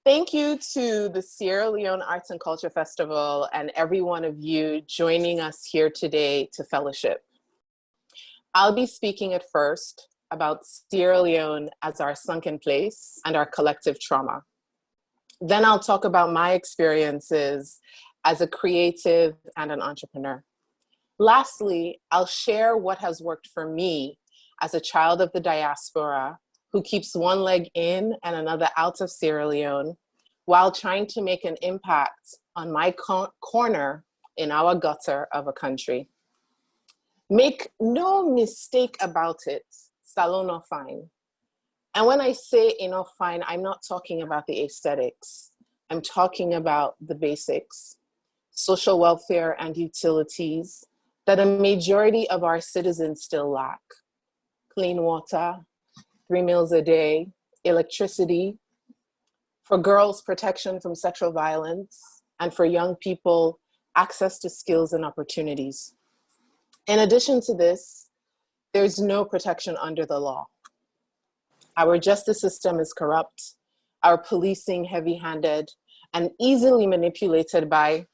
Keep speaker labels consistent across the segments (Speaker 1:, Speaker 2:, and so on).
Speaker 1: Thank you to the Sierra Leone Arts and Culture Festival and every one of you joining us here today to fellowship. I'll be speaking at first about Sierra Leone as our sunken place and our collective trauma. Then I'll talk about my experiences as a creative and an entrepreneur. Lastly, I'll share what has worked for me as a child of the diaspora who keeps one leg in and another out of Sierra Leone while trying to make an impact on my corner in our gutter of a country. Make no mistake about it, salon or fine. And when I say enough fine, I'm not talking about the aesthetics. I'm talking about the basics, social welfare and utilities that a majority of our citizens still lack. Clean water, 3 meals a day, electricity, for girls, protection from sexual violence, and for young people, access to skills and opportunities. In addition to this, there's no protection under the law. Our justice system is corrupt, our policing heavy-handed, and easily manipulated by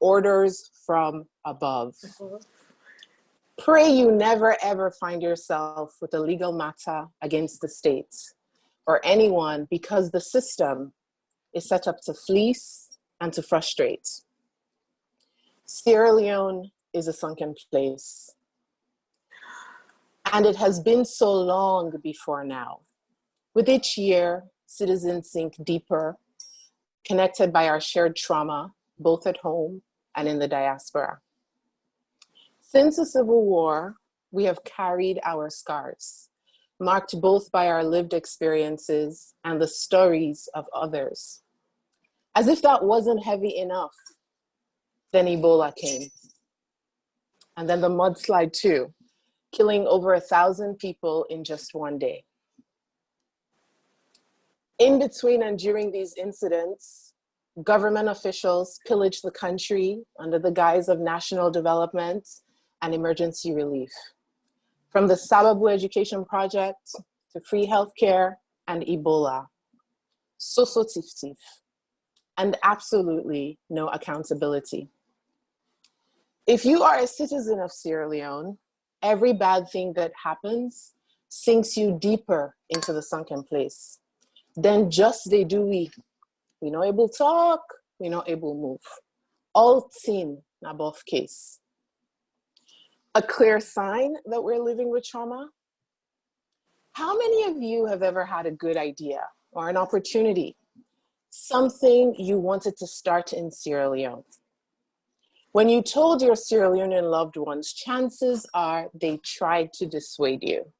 Speaker 1: orders from above. Pray you never ever find yourself with a legal matter against the state or anyone, because the system is set up to fleece and to frustrate. Sierra Leone is a sunken place. And it has been so long before now. With each year, citizens sink deeper, connected by our shared trauma, both at home and in the diaspora. Since the Civil War, we have carried our scars, marked both by our lived experiences and the stories of others. As if that wasn't heavy enough, then Ebola came. And then the mudslide too, killing over 1,000 people in just one day. In between and during these incidents, government officials pillaged the country under the guise of national development and emergency relief. From the Sababu Education Project to free healthcare and Ebola. So tif, and absolutely no accountability. If you are a citizen of Sierra Leone, every bad thing that happens sinks you deeper into the sunken place. Then just they do we not able to talk, we not able to move. All tin above case. A clear sign that we're living with trauma? How many of you have ever had a good idea or an opportunity, something you wanted to start in Sierra Leone? When you told your Sierra Leonean loved ones, chances are they tried to dissuade you.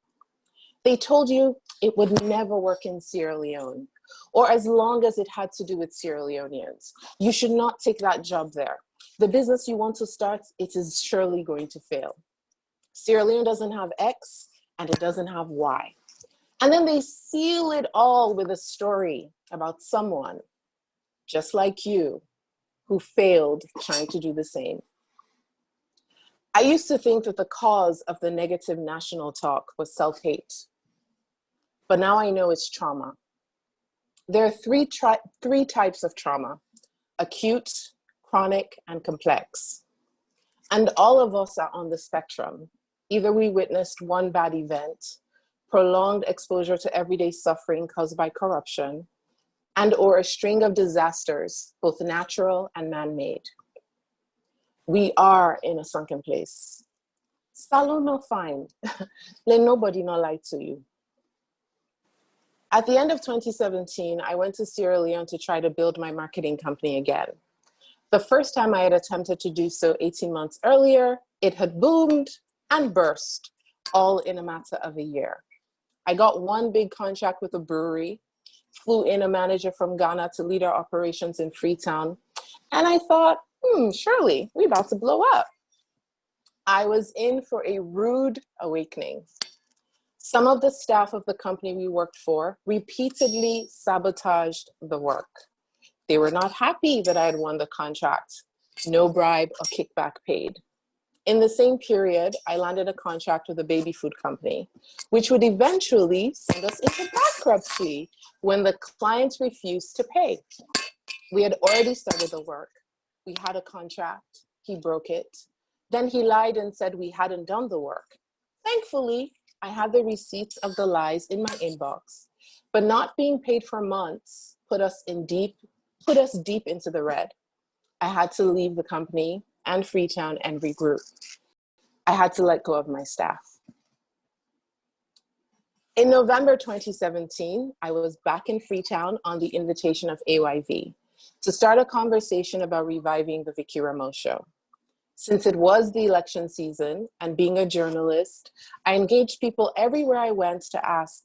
Speaker 1: They told you it would never work in Sierra Leone, or as long as it had to do with Sierra Leoneans. You should not take that job there. The business you want to start, it is surely going to fail. Sierra Leone doesn't have X and it doesn't have Y. And then they seal it all with a story about someone just like you who failed trying to do the same. I used to think that the cause of the negative national talk was self-hate, but now I know it's trauma. There are three types of trauma: acute, chronic, and complex. And all of us are on the spectrum. Either we witnessed one bad event, prolonged exposure to everyday suffering caused by corruption, and or a string of disasters, both natural and man-made. We are in a sunken place. Salon no fine. Let nobody not lie to you. At the end of 2017, I went to Sierra Leone to try to build my marketing company again. The first time I had attempted to do so 18 months earlier, it had boomed and burst, all in a matter of a year. I got one big contract with a brewery, flew in a manager from Ghana to lead our operations in Freetown, and I thought, surely we're about to blow up. I was in for a rude awakening. Some of the staff of the company we worked for repeatedly sabotaged the work. They were not happy that I had won the contract. No bribe or kickback paid. In the same period, I landed a contract with a baby food company, which would eventually send us into bankruptcy when the client refused to pay. We had already started the work. We had a contract. He broke it. Then he lied and said we hadn't done the work. Thankfully, I had the receipts of the lies in my inbox, but not being paid for months put us deep into the red. I had to leave the company and Freetown and regroup. I had to let go of my staff. In November 2017, I was back in Freetown on the invitation of AYV to start a conversation about reviving the Vickie Remoe show. Since it was the election season and being a journalist, I engaged people everywhere I went to ask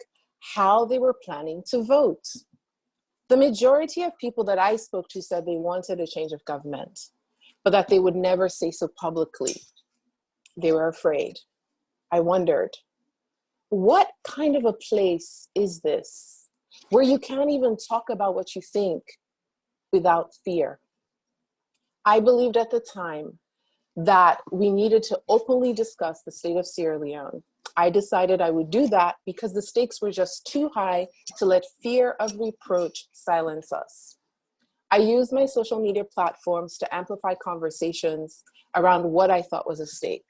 Speaker 1: how they were planning to vote. The majority of people that I spoke to said they wanted a change of government, but that they would never say so publicly. They were afraid. I wondered, what kind of a place is this where you can't even talk about what you think without fear? I believed at the time that we needed to openly discuss the state of Sierra Leone. I decided I would do that because the stakes were just too high to let fear of reproach silence us. I used my social media platforms to amplify conversations around what I thought was at stake: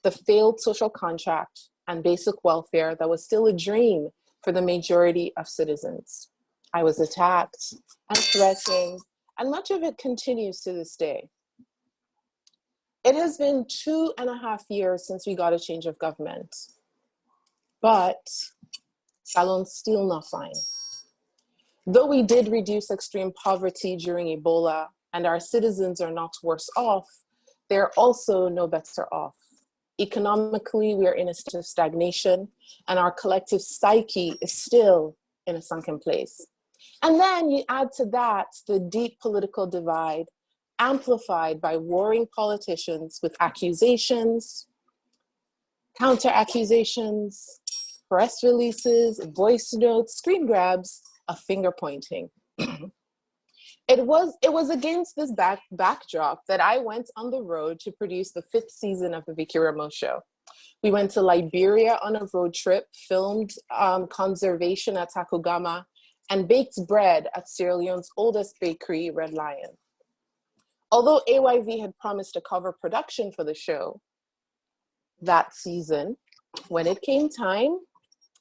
Speaker 1: the failed social contract and basic welfare that was still a dream for the majority of citizens. I was attacked and threatened, and much of it continues to this day. It has been 2.5 years since we got a change of government, but Salon's still not fine. Though we did reduce extreme poverty during Ebola and our citizens are not worse off, they're also no better off. Economically, we are in a state of stagnation and our collective psyche is still in a sunken place. And then you add to that the deep political divide, amplified by warring politicians with accusations, counter-accusations, press releases, voice notes, screen grabs, a finger pointing. It was against this backdrop that I went on the road to produce the 5th season of the Vickie Remoe show. We went to Liberia on a road trip, filmed conservation at Takogama, and baked bread at Sierra Leone's oldest bakery, Red Lion. Although AYV had promised to cover production for the show that season, when it came time,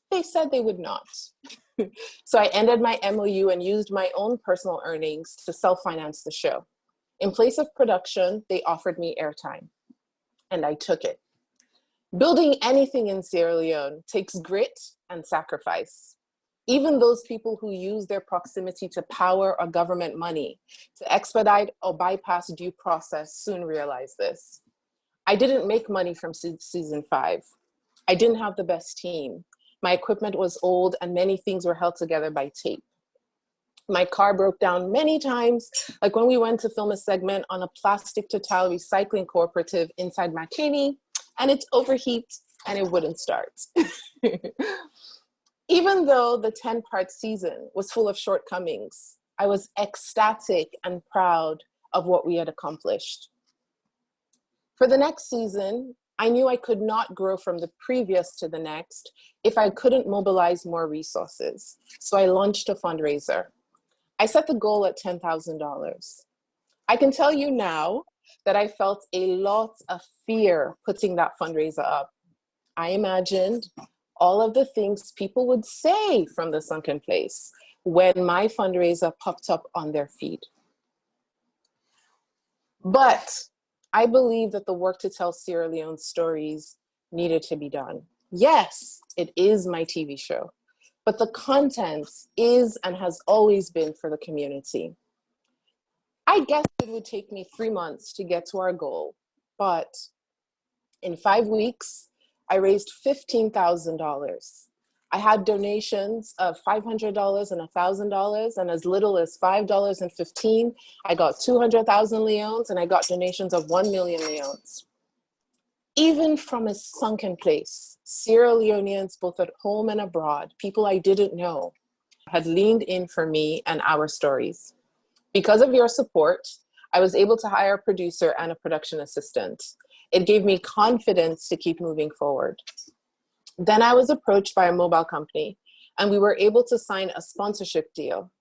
Speaker 1: they said they would not. So I ended my MOU and used my own personal earnings to self-finance the show. In place of production, they offered me airtime, and I took it. Building anything in Sierra Leone takes grit and sacrifice. Even those people who use their proximity to power or government money to expedite or bypass due process soon realize this. I didn't make money from season 5. I didn't have the best team. My equipment was old and many things were held together by tape. My car broke down many times, like when we went to film a segment on a plastic to tile recycling cooperative inside Makeni, and it overheated and it wouldn't start. Even though the 10-part season was full of shortcomings, I was ecstatic and proud of what we had accomplished. For the next season, I knew I could not grow from the previous to the next if I couldn't mobilize more resources. So I launched a fundraiser. I set the goal at $10,000. I can tell you now that I felt a lot of fear putting that fundraiser up. I imagined all of the things people would say from the sunken place when my fundraiser popped up on their feed. But I believe that the work to tell Sierra Leone stories needed to be done. Yes, it is my TV show, but the content is and has always been for the community. I guess it would take me 3 months to get to our goal, but in 5 weeks, I raised $15,000. I had donations of $500 and $1,000, and as little as $5.15, I got 200,000 leones, and I got donations of 1 million leones. Even from a sunken place, Sierra Leoneans, both at home and abroad, people I didn't know, had leaned in for me and our stories. Because of your support, I was able to hire a producer and a production assistant. It gave me confidence to keep moving forward. Then I was approached by a mobile company, and we were able to sign a sponsorship deal.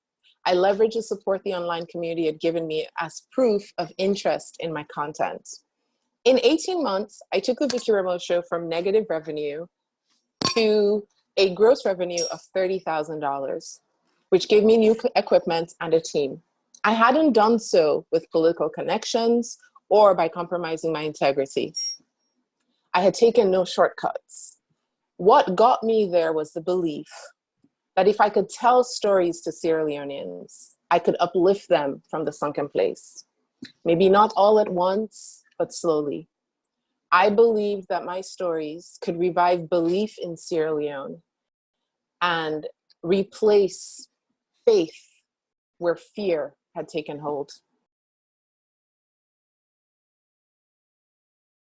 Speaker 1: I leveraged the support the online community had given me as proof of interest in my content. In 18 months, I took the Vickie Remoe show from negative revenue to a gross revenue of $30,000, which gave me new equipment and a team. I hadn't done so with political connections or by compromising my integrity. I had taken no shortcuts. What got me there was the belief that if I could tell stories to Sierra Leoneans, I could uplift them from the sunken place. Maybe not all at once, but slowly. I believed that my stories could revive belief in Sierra Leone and replace faith where fear had taken hold.